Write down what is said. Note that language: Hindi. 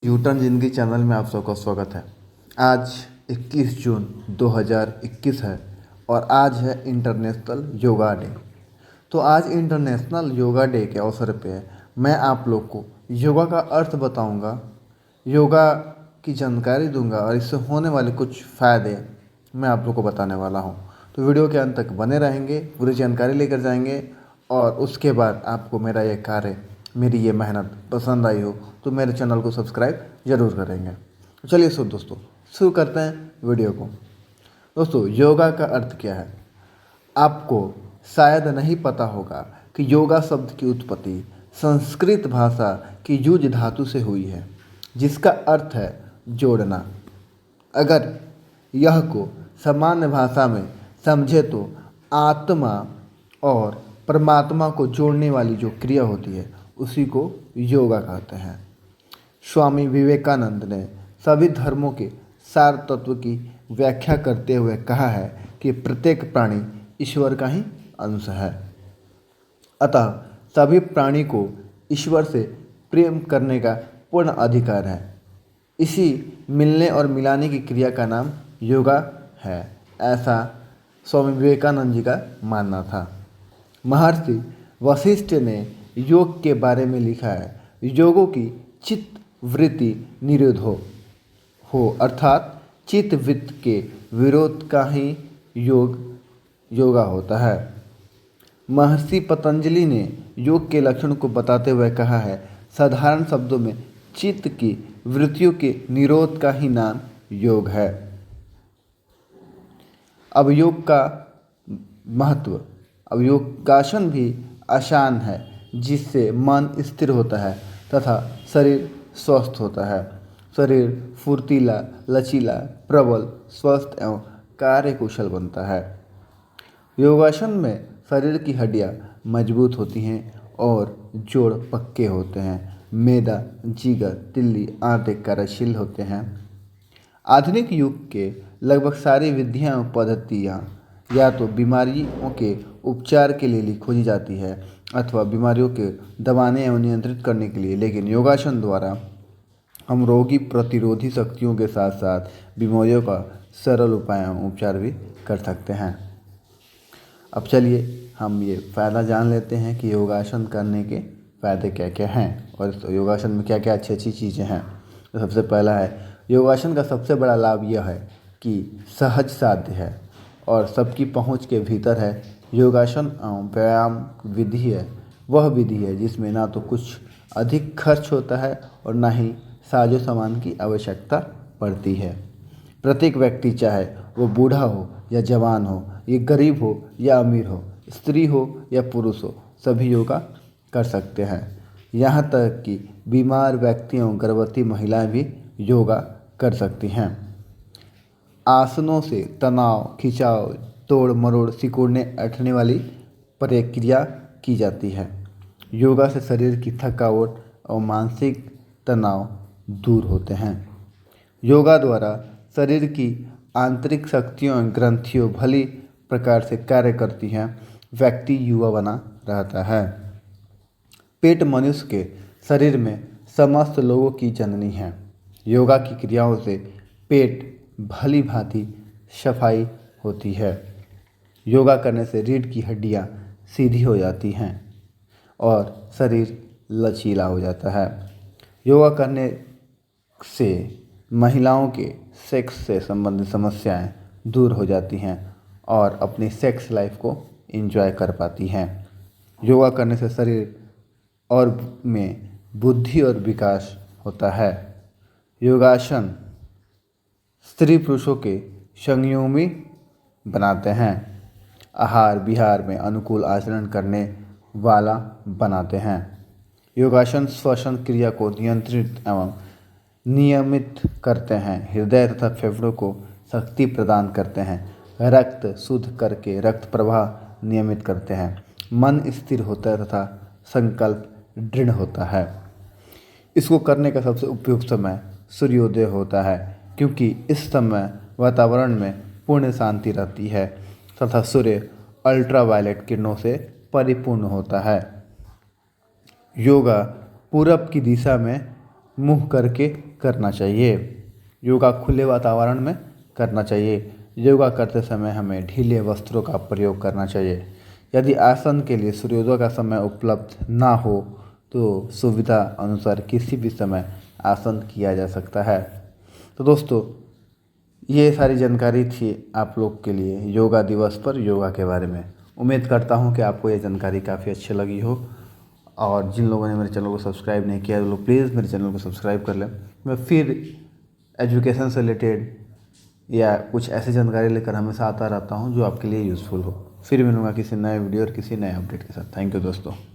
यूटर्न जिंदगी चैनल में आप सबका स्वागत है। आज 21 जून 2021 है और आज है इंटरनेशनल योगा डे। तो आज इंटरनेशनल योगा डे के अवसर पे मैं आप लोग को योगा का अर्थ बताऊंगा, योगा की जानकारी दूंगा और इससे होने वाले कुछ फ़ायदे मैं आप लोग को बताने वाला हूं। तो वीडियो के अंत तक बने रहेंगे, पूरी जानकारी लेकर जाएंगे और उसके बाद आपको मेरा ये कार्य, मेरी ये मेहनत पसंद आई हो तो मेरे चैनल को सब्सक्राइब ज़रूर करेंगे। तो चलिए दोस्तों शुरू करते हैं वीडियो को। दोस्तों, योगा का अर्थ क्या है? आपको शायद नहीं पता होगा कि योगा शब्द की उत्पत्ति संस्कृत भाषा की युज धातु से हुई है, जिसका अर्थ है जोड़ना। अगर यह को सामान्य भाषा में समझे तो आत्मा और परमात्मा को जोड़ने वाली जो क्रिया होती है उसी को योगा कहते हैं। स्वामी विवेकानंद ने सभी धर्मों के सार तत्व की व्याख्या करते हुए कहा है कि प्रत्येक प्राणी ईश्वर का ही अंश है, अतः सभी प्राणी को ईश्वर से प्रेम करने का पूर्ण अधिकार है। इसी मिलने और मिलाने की क्रिया का नाम योगा है, ऐसा स्वामी विवेकानंद जी का मानना था। महर्षि वशिष्ठ ने योग के बारे में लिखा है, योगों की चित्त वृत्ति निरोध हो अर्थात चित्त वृत्ति के विरोध का ही योगा होता है। महर्षि पतंजलि ने योग के लक्षण को बताते हुए कहा है, साधारण शब्दों में चित्त की वृत्तियों के निरोध का ही नाम योग है। अब योग का महत्व। अब योगासन भी आसान है, जिससे मन स्थिर होता है तथा शरीर स्वस्थ होता है। शरीर फुर्तीला, लचीला, प्रबल, स्वस्थ एवं कार्यकुशल बनता है। योगासन में शरीर की हड्डियां मजबूत होती हैं और जोड़ पक्के होते हैं। मैदा, जिगर, तिल्ली आदि कार्यशील होते हैं। आधुनिक युग के लगभग सारी विधियां और पद्धतियाँ या तो बीमारियों के उपचार के लिए खोजी जाती है अथवा बीमारियों के दबाने एवं नियंत्रित करने के लिए, लेकिन योगासन द्वारा हम रोगी प्रतिरोधी शक्तियों के साथ साथ बीमारियों का सरल उपाय एवं उपचार भी कर सकते हैं। अब चलिए हम ये फ़ायदा जान लेते हैं कि योगासन करने के फ़ायदे क्या क्या हैं और इस योगासन में क्या क्या अच्छी अच्छी चीज़ें हैं। तो सबसे पहला है, योगासन का सबसे बड़ा लाभ यह है कि सहज साध्य है और सबकी पहुंच के भीतर है। योगासन एवं व्यायाम विधि है, वह विधि है जिसमें ना तो कुछ अधिक खर्च होता है और ना ही साजो सामान की आवश्यकता पड़ती है। प्रत्येक व्यक्ति, चाहे वो बूढ़ा हो या जवान हो, ये गरीब हो या अमीर हो, स्त्री हो या पुरुष हो, सभी योगा कर सकते हैं। यहाँ तक कि बीमार व्यक्ति एवं गर्भवती महिलाएं भी योगा कर सकती हैं। आसनों से तनाव, खिंचाव, तोड़ मरोड़, सिकुड़ने ऐंठने वाली प्रक्रिया की जाती है। योगा से शरीर की थकावट और मानसिक तनाव दूर होते हैं। योगा द्वारा शरीर की आंतरिक शक्तियों और ग्रंथियों भली प्रकार से कार्य करती हैं। व्यक्ति युवा बना रहता है। पेट मनुष्य के शरीर में समस्त लोगों की जननी है। योगा की क्रियाओं से पेट भली भांति सफाई होती है। योगा करने से रीढ़ की हड्डियां सीधी हो जाती हैं और शरीर लचीला हो जाता है। योगा करने से महिलाओं के सेक्स से संबंधित समस्याएं दूर हो जाती हैं और अपनी सेक्स लाइफ को एंजॉय कर पाती हैं। योगा करने से शरीर और में बुद्धि और विकास होता है। योगासन स्त्री पुरुषों के संयमी बनाते हैं। आहार विहार में अनुकूल आचरण करने वाला बनाते हैं। योगासन श्वसन क्रिया को नियंत्रित एवं नियमित करते हैं। हृदय तथा फेफड़ों को शक्ति प्रदान करते हैं। रक्त शुद्ध करके रक्त प्रवाह नियमित करते हैं। मन स्थिर होता है तथा संकल्प दृढ़ होता है। इसको करने का सबसे उपयुक्त समय सूर्योदय होता है, क्योंकि इस समय वातावरण में पूर्ण शांति रहती है तथा सूर्य अल्ट्रावायलेट किरणों से परिपूर्ण होता है। योगा पूरब की दिशा में मुँह करके करना चाहिए। योगा खुले वातावरण में करना चाहिए। योगा करते समय हमें ढीले वस्त्रों का प्रयोग करना चाहिए। यदि आसन के लिए सूर्योदय का समय उपलब्ध ना हो तो सुविधा अनुसार किसी भी समय आसन किया जा सकता है। तो दोस्तों, ये सारी जानकारी थी आप लोग के लिए योगा दिवस पर योगा के बारे में। उम्मीद करता हूँ कि आपको ये जानकारी काफ़ी अच्छी लगी हो, और जिन लोगों ने मेरे चैनल को सब्सक्राइब नहीं किया है वो लोग प्लीज़ मेरे चैनल को सब्सक्राइब कर लें। मैं फिर एजुकेशन से रिलेटेड या कुछ ऐसी जानकारी लेकर हमेशा आता रहता हूँ जो आपके लिए यूज़फुल हो। फिर मिलूँगा किसी नए वीडियो और किसी नए अपडेट के साथ। थैंक यू दोस्तों।